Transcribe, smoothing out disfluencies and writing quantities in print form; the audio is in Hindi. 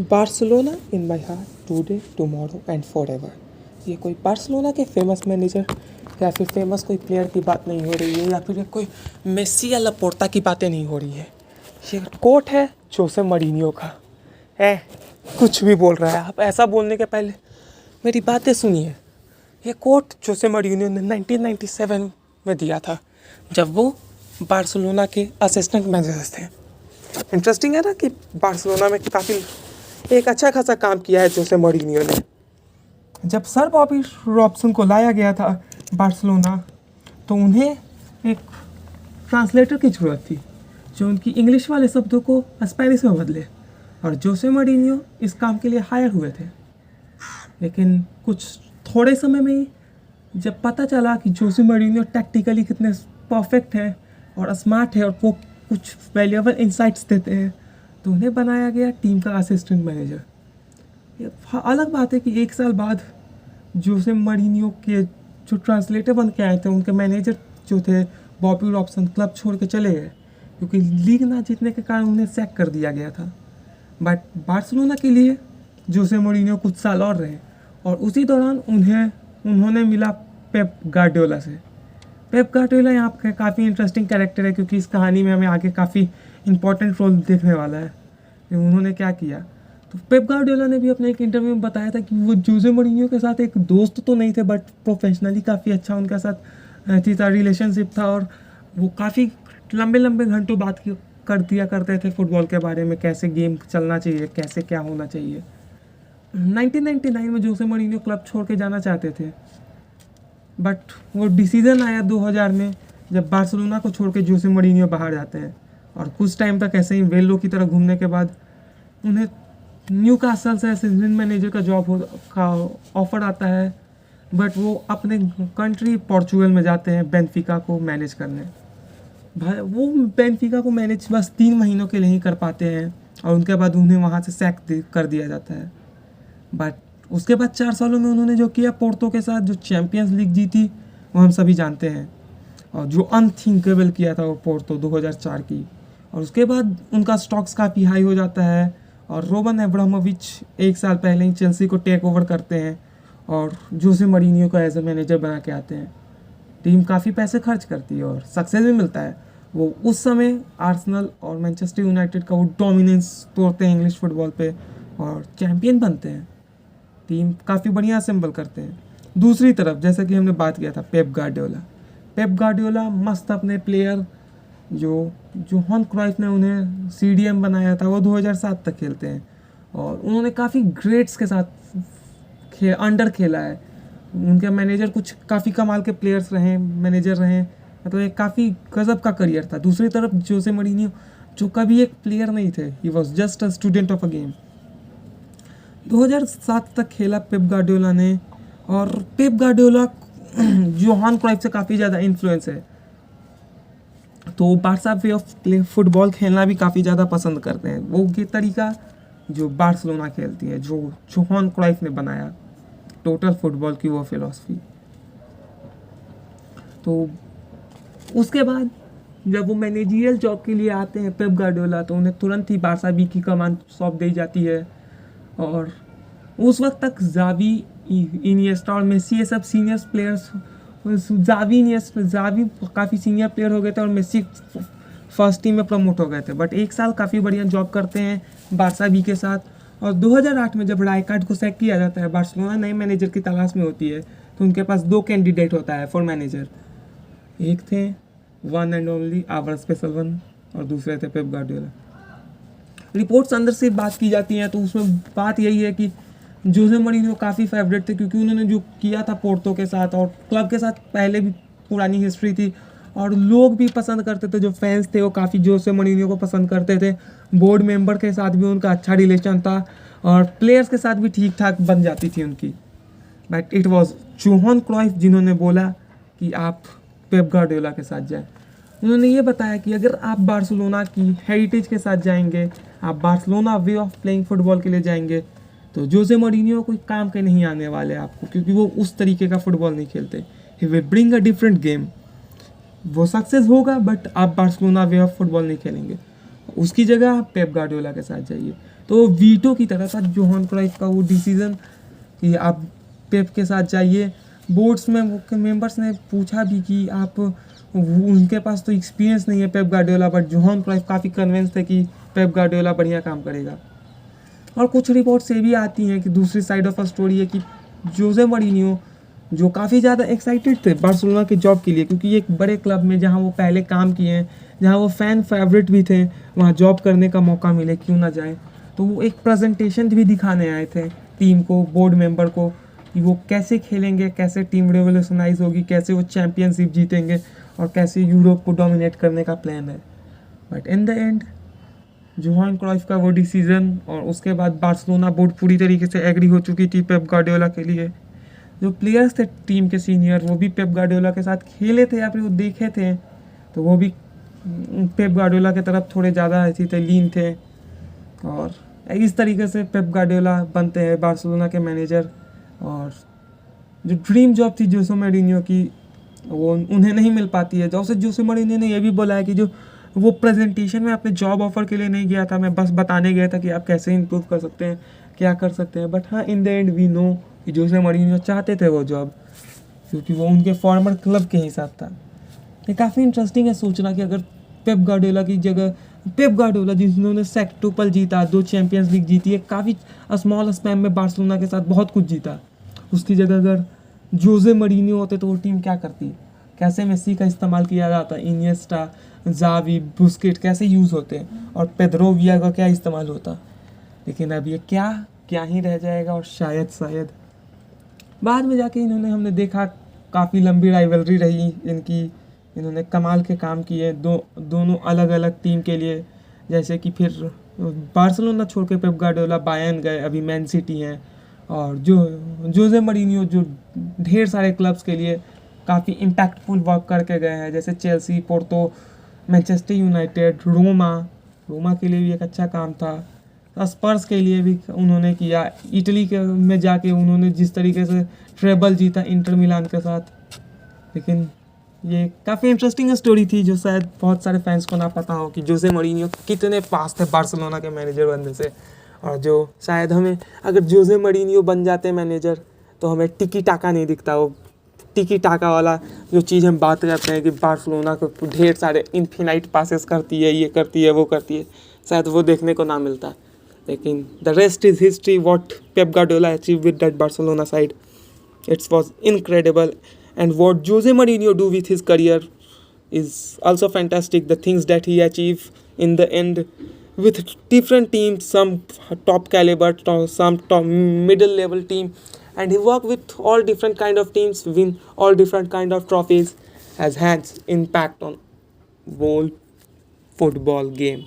Barcelona in my heart today tomorrow and for ever. ये कोई बार्सिलोना के फेमस मैनेजर या फिर फेमस कोई प्लेयर की बात नहीं हो रही है, या फिर कोई मेसी या लापोर्ता की बातें नहीं हो रही है। ये कोट है जोसे मरीनियो का। कुछ भी बोल रहा है, आप ऐसा बोलने के पहले मेरी बातें सुनिए। ये कोट जोसे मरीनियो ने 1997 में दिया था, जब वो बार्सिलोना के असिस्टेंट मैनेजर थे। इंटरेस्टिंग है ना कि बार्सिलोना में काफ़ी एक अच्छा खासा काम किया है जोसे मौरिनियो ने। जब सर बॉबी रॉबसन को लाया गया था बार्सिलोना, तो उन्हें एक ट्रांसलेटर की ज़रूरत थी जो उनकी इंग्लिश वाले शब्दों को स्पेनिश में बदले, और जोसे मौरिनियो इस काम के लिए हायर हुए थे। लेकिन कुछ थोड़े समय में ही जब पता चला कि जोसे मौरिनियो टैक्टिकली कितने परफेक्ट है और स्मार्ट है और वो कुछ वैल्यूएबल इंसाइट्स देते हैं, तो उन्हें बनाया गया टीम का असिस्टेंट मैनेजर। ये अलग बात है कि एक साल बाद जोसे मरीनियो के जो ट्रांसलेटर बन के आए थे, उनके मैनेजर जो थे बॉबी रॉबसन, क्लब छोड़ के चले गए क्योंकि लीग ना जीतने के कारण उन्हें सैक कर दिया गया था। बट बार्सिलोना के लिए जोसे मरीनियो कुछ साल और रहे, और उसी दौरान उन्होंने मिला पेप गार्डियोला से। पेप गार्डियोला यहाँ पे काफ़ी इंटरेस्टिंग कैरेक्टर है, क्योंकि इस कहानी में हमें आगे काफ़ी इंपॉर्टेंट रोल देखने वाला है कि उन्होंने क्या किया। तो पेप गार्डियोला ने भी अपने एक इंटरव्यू में बताया था कि वो जोसे मौरिनियो के साथ एक दोस्त तो नहीं थे, बट प्रोफेशनली काफ़ी अच्छा उनके साथ था रिलेशनशिप था, और वो काफ़ी लंबे लंबे घंटों बात कर दिया करते थे फुटबॉल के बारे में, कैसे गेम चलना चाहिए, कैसे क्या होना चाहिए। 1999 में जोसे मौरिनियो क्लब छोड़ के जाना चाहते थे, बट वो डिसीज़न आया 2000 में, जब बार्सिलोना को छोड़ के जोसे मौरिनियो बाहर जाते हैं। और कुछ टाइम तक ऐसे ही वेलो की तरह घूमने के बाद उन्हें न्यूकासल से असिस्टेंट मैनेजर का का ऑफर आता है, बट वो अपने कंट्री पोर्चुगल में जाते हैं बेनफिका को मैनेज करने। भाई वो बेनफिका को मैनेज बस 3 महीनों के लिए ही कर पाते हैं, और उनके बाद उन्हें वहाँ से सैक कर दिया जाता है। बट उसके बाद 4 सालों में उन्होंने जो किया पोर्तो के साथ, जो चैम्पियंस लीग जीती, वो हम सभी जानते हैं, और जो अनथिंकेबल किया था वो पोर्तो 2004 की। और उसके बाद उनका स्टॉक्स काफ़ी हाई हो जाता है, और रोमन अब्रामोविच 1 साल पहले ही चेल्सी को टेक ओवर करते हैं और जोसे मौरिनियो को एज ए मैनेजर बना के आते हैं। टीम काफ़ी पैसे खर्च करती है और सक्सेस भी मिलता है। वो उस समय आर्सेनल और मैनचेस्टर यूनाइटेड का वो डोमिनेंस तोड़ते हैं इंग्लिश फुटबॉल पे और चैम्पियन बनते हैं। टीम काफ़ी बढ़िया असेंबल करते हैं। दूसरी तरफ जैसा कि हमने बात किया था पेप गार्डियोला मस्त अपने प्लेयर जो जोहान क्राइफ ने उन्हें CDM बनाया था, वो 2007 तक खेलते हैं, और उन्होंने काफ़ी ग्रेट्स के साथ अंडर खेला है। उनके मैनेजर कुछ काफ़ी कमाल के प्लेयर्स रहे, मैनेजर रहे, मतलब एक काफ़ी गजब का करियर था। दूसरी तरफ जोसे मौरिनियो जो कभी एक प्लेयर नहीं थे, he was just a student of a game. 2007 तक खेला पेप गार्डियोला ने, और पेप गार्डियोला जोहान क्राइफ से काफ़ी ज़्यादा इन्फ्लुएंस है, तो Barca way of play football खेलना भी काफ़ी ज़्यादा पसंद करते हैं। वो ये तरीका जो बार्सिलोना खेलती है, जो जोहान क्राइफ ने बनाया, टोटल फुटबॉल की वो फिलॉसफी। तो उसके बाद जब वो मैनेजरियल जॉब के लिए आते हैं पेप गार्डियोला, तो उन्हें तुरंत ही बार्सा बी की कमान सौंप दी जाती है, और उस वक्त तक जावी, इनिएस्टा और मेसी ये सब सीनियर प्लेयर्स, जावी काफ़ी सीनियर प्लेयर हो गए थे और मेसी फर्स्ट टीम में प्रमोट हो गए थे। बट 1 साल काफ़ी बढ़िया जॉब करते हैं बार्सा बी के साथ, और 2008 में जब राइकार्ड को सैक किया जाता है, बार्सिलोना नए मैनेजर की तलाश में होती है, तो उनके पास 2 कैंडिडेट होता है फॉर मैनेजर। एक थे one and only our special one, और दूसरे थे पेप गार्डियोला। रिपोर्ट्स अंदर से बात की जाती हैं, तो उसमें बात यही है कि जोसे मौरिनियो काफ़ी फेवरेट थे, क्योंकि उन्होंने जो किया था पोर्तो के साथ और क्लब के साथ पहले भी पुरानी हिस्ट्री थी, और लोग भी पसंद करते थे, जो फैंस थे वो काफ़ी जोसे मौरिनियो को पसंद करते थे। बोर्ड मेंबर के साथ भी उनका अच्छा रिलेशन था, और प्लेयर्स के साथ भी ठीक ठाक बन जाती थी उनकी। But it was Johan Cruyff जिन्होंने बोला कि आप पेप गार्डियोला के साथ जाएं। उन्होंने ये बताया कि अगर आप बार्सिलोना की हेरिटेज के साथ जाएंगे, आप Barcelona way of playing football के लिए जाएंगे, तो जोसे मौरिनियो कोई काम के नहीं आने वाले आपको, क्योंकि वो उस तरीके का फुटबॉल नहीं खेलते। He will bring a different game. वो सक्सेस होगा, बट आप बार्सिलोना वे ऑफ फुटबॉल नहीं खेलेंगे। उसकी जगह आप पेप गार्डियोला के साथ जाइए। तो वो वीटो की तरह था जोहान क्राइफ का वो डिसीज़न कि आप पेप के साथ जाइए। बोर्ड्स में वो मेंबर्स ने पूछा भी कि आप उनके पास तो एक्सपीरियंस नहीं है Pep Guardiola, but Johan Cruyff काफ़ी कन्विंस थे कि पेप गार्डियोला बढ़िया काम करेगा। और कुछ रिपोर्ट्स ये भी आती हैं कि दूसरी साइड ऑफ अ स्टोरी है कि जोसे मौरिन्यो जो काफ़ी ज़्यादा एक्साइटेड थे बार्सिलोना के जॉब के लिए, क्योंकि एक बड़े क्लब में जहाँ वो पहले काम किए हैं, जहाँ वो फ़ैन फेवरेट भी थे, वहाँ जॉब करने का मौका मिले, क्यों ना जाए। तो वो एक प्रेजेंटेशन भी दिखाने आए थे टीम को, बोर्ड मेंबर को, कि वो कैसे खेलेंगे, कैसे टीम रेवोल्यूशनाइज होगी, कैसे वो चैम्पियनशिप जीतेंगे और कैसे यूरोप को डोमिनेट करने का प्लान है। But in the end Johan Cruyff का वो डिसीज़न और उसके बाद बार्सिलोना बोर्ड पूरी तरीके से एग्री हो चुकी थी पेप गार्डियोला के लिए। जो प्लेयर्स थे टीम के सीनियर वो भी पेप गार्डियोला के साथ खेले थे या फिर वो देखे थे, तो वो भी पेप गार्डियोला की तरफ थोड़े ज़्यादा ऐसी थे, लीन थे। और इस तरीके से पेप गार्डियोला बनते हैं बार्सिलोना के मैनेजर। और जो ड्रीम जॉब थी जोसे मौरिन्यो की वो उन्हें नहीं मिल पाती है। जोसे मौरिन्यो ने यह भी बोला है कि जो वो प्रेजेंटेशन में अपने जॉब ऑफर के लिए नहीं गया था, मैं बस बताने गया था कि आप कैसे इम्प्रूव कर सकते हैं, क्या कर सकते हैं। बट हाँ, in the end we know कि जोसे मौरिन्यो चाहते थे वो जॉब, क्योंकि वो उनके फॉर्मर क्लब के हिसाब था। ये काफ़ी इंटरेस्टिंग है सोचना कि अगर पेप गार्डियोला की जगह, पेप गार्डियोला जिन्होंने सेक्टुपल जीता, 2 चैंपियंस लीग जीती है, काफ़ी स्मॉल स्पैम में बार्सिलोना के साथ बहुत कुछ जीता, उसकी जगह अगर जोसे मौरिन्यो होते तो वो टीम क्या करती, कैसे मेसी का इस्तेमाल किया जाता, इनिएस्टा, जावी, बुस्केट कैसे यूज़ होते, और पेड्रो विया का क्या इस्तेमाल होता। लेकिन अब ये क्या ही रह जाएगा। और शायद बाद में जाके हमने देखा काफ़ी लंबी राइवलरी रही इनकी, इन्होंने कमाल के काम किए दोनों अलग अलग टीम के लिए। जैसे कि फिर बार्सिलोना छोड़ के पेप गार्डियोला बायर्न गए, अभी मैन सिटी हैं। और जो जोसे मौरिन्यो जो ढेर सारे क्लब्स के लिए काफ़ी इम्पैक्टफुल वर्क करके गए हैं, जैसे Chelsea, Porto, Manchester United, Roma के लिए भी एक अच्छा काम था। स्पर्स के लिए भी उन्होंने किया। इटली के में जाके उन्होंने जिस तरीके से ट्रेबल जीता इंटर मिलान के साथ। लेकिन ये काफ़ी इंटरेस्टिंग स्टोरी थी जो शायद बहुत सारे फैंस को ना पता हो कि जोसे मौरिन्यो कितने पास थे बार्सिलोना के मैनेजर बनने से। और जो शायद हमें, अगर जोसे मौरिन्यो बन जाते मैनेजर तो हमें टिकी टाका नहीं दिखता, वो टिकी टाका वाला जो चीज़ हम बात करते हैं कि बार्सिलोना को ढेर सारे इन्फिनाइट पासेस करती है, ये करती है, वो करती है, शायद वो देखने को ना मिलता। लेकिन the rest is history, what Pep Guardiola achieve with that Barcelona side, it's was incredible. And what Jose Mourinho do with his career is also fantastic. The things that he achieved in the end with different teams, some top caliber, some top middle level team, and he worked with all different kind of teams, win all different kind of trophies, has had impact on whole football game.